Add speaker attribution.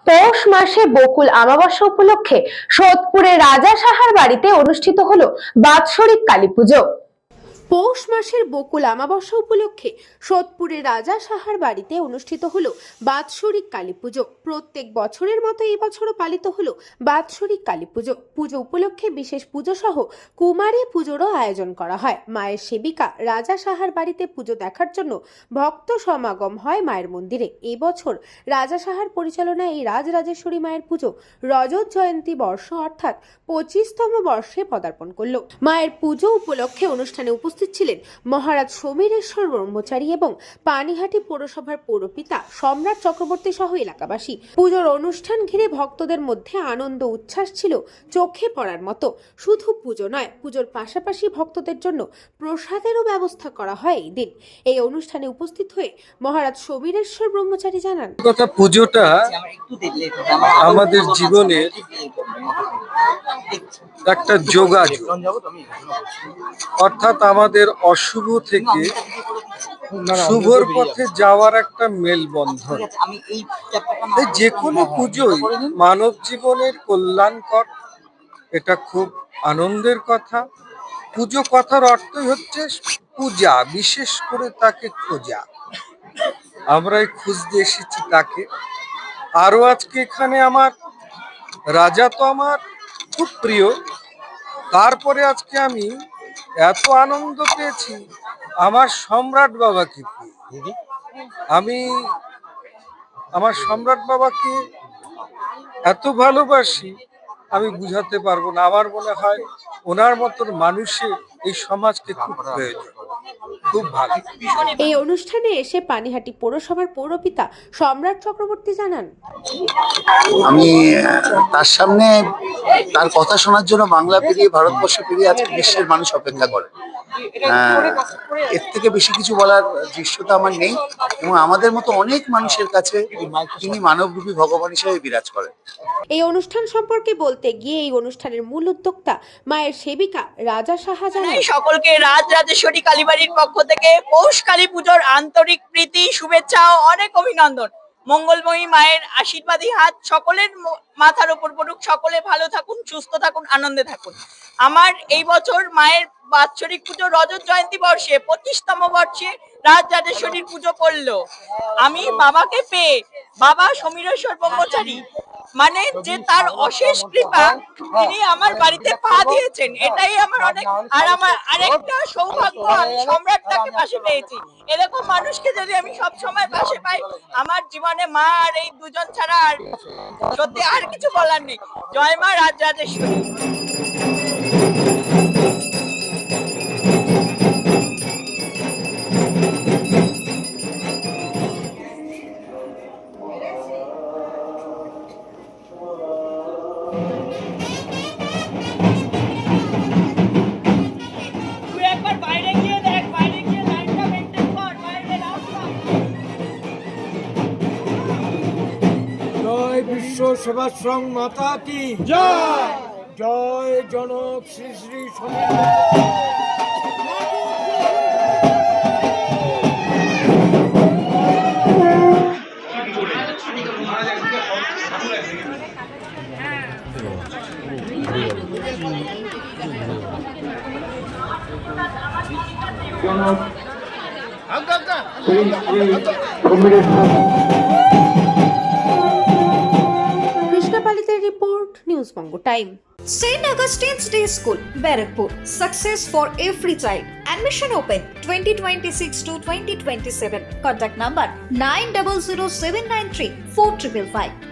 Speaker 1: পৌষ মাসে বকুল আমাবস্যা উপলক্ষে সোদপুরে রাজা সাহার বাড়িতে অনুষ্ঠিত হলো বাৎসরিক কালী পুজো। পৌষ মাসের বকুল আমাবস্যা উপলক্ষে সোদপুরের রাজা সাহার বাড়িতে অনুষ্ঠিত হলো বাৎসরিক কালী পুজো। প্রত্যেক বছরের মতো এই বছরও পালিত হলো বাৎসরিক কালী পুজো। পুজো উপলক্ষে বিশেষ পুজো সহ কুমারী পুজোরও আয়োজন করা হয়। মায়ের সেবিকা রাজা সাহার বাড়িতে পুজো দেখার জন্য ভক্ত সমাগম হয় মায়ের মন্দিরে। এই বছর রাজা সাহার পরিচালনায় এই রাজরাজেশ্বরী মায়ের পুজো রজত জয়ন্তী বর্ষ অর্থাৎ 25তম বর্ষে পদার্পণ করল। মায়ের পুজো উপলক্ষে অনুষ্ঠানে উপস্থিত ছিলেন মহারাজ সমীরেশ্বর ব্রহ্মচারী এবং পানিহাটি পৌরসভার পৌরপিতা সম্রাট চক্রবর্তী সহ এলাকাবাসী। পুজোর অনুষ্ঠান ঘিরে ভক্তদের মধ্যে আনন্দ উচ্ছ্বাস ছিল চোখে পড়ার মতো। শুধু পুজো নয়, পুজোর পাশাপাশি ভক্তদের জন্য প্রসাদেরও ব্যবস্থা করা হয় এই দিন। এই অনুষ্ঠানে উপস্থিত হয়ে মহারাজ সমীরেশ্বর ব্রহ্মচারী জানান,
Speaker 2: পুজোটা আমাদের জীবনের একটা যোগাযোগ, অর্থাৎ আমাদের অশুভ থেকে শুভর পথে যাওয়ার একটা মেলবন্ধন। যে কোনো পুজোই মানব জীবনের কল্যাণকর, এটা খুব আনন্দের কথা। পুজো কথার অর্থই হচ্ছে পূজা, বিশেষ করে তাকে খোঁজা। আমরাই খুঁজতে এসেছি তাকে। আরো আজকে এখানে আমার রাজা তো আমার খুব প্রিয়, তারপরে আজকে আমি এত আনন্দ পেয়েছি আমার সম্রাট বাবাকে পেয়ে। আমি আমার সম্রাট বাবাকে এত ভালোবাসি আমি বুঝাতে পারবো না। আমার মনে হয় ওনার মতন মানুষের এই সমাজকে খুব প্রয়োজন, খুব ভালো।
Speaker 1: এই অনুষ্ঠানে এসে পানিহাটি পৌরসভার পৌরপিতা সম্রাট চক্রবর্তী জানান,
Speaker 3: আমি তার সামনে তার কথা শোনার জন্য বাংলা পেরিয়ে ভারতবর্ষ পেরিয়ে আজকে বিশ্বের মানুষ অপেক্ষা করে। এর থেকে বেশি কিছু বলার দৃশ্যতা আমার নেই এবং আমাদের মতো অনেক মানুষের কাছে তিনি মানবরূপী ভগবান হিসেবে বিরাজ করেন।
Speaker 1: এই অনুষ্ঠান সম্পর্কে বলতে গিয়ে এই অনুষ্ঠানের মূল উদ্যোক্তা মায়ের সেবিকা রাজা সাহা জানান,
Speaker 4: সকলকে রাজরাজেশ্বরী কালীবাড়ির পক্ষ থেকে পৌষ কালী পুজোর আন্তরিক প্রীতি, শুভেচ্ছা ও অনেক অভিনন্দন। মঙ্গলময়ী মায়ের আশীর্বাদী হাত সকলের মাথার উপর পড়ুক, সকলে ভালো থাকুন, সুস্থ থাকুন, আনন্দে থাকুন। আমার এই বছর মায়ের বাৎসরিক পুজো রজত জয়ন্তী বর্ষে 25তম বর্ষে রাজরাজেশ্বরীর পুজো পড়লো। আমি বাবাকে পেয়ে, বাবা সমীরেশ্বর ব্রহ্মচারী মানে যে তার অশেষ কৃপা, তিনি আমার বাড়িতে পা দিয়েছেন, এটাই আমার অনেক। আর আমার আরেকটা সৌভাগ্য, আমি সম্রাটটাকে পাশে পেয়েছি। এরকম মানুষকে যদি আমি সব সময় পাশে পাই, আমার জীবনে মা আর এই দুজন ছাড়া আর সত্যি আর কিছু বলার নেই। জয় মা রাজরাজেশ্বরী।
Speaker 5: বিশ্ব সেবাশ্রম মাতা কি জয়। জয় জনক Shri Shri
Speaker 1: report, news Banga time.
Speaker 6: St. Augustine's Day School, Barakpur. Success for every child. Admission open 2026 to 2027. Contact number 900793 4555.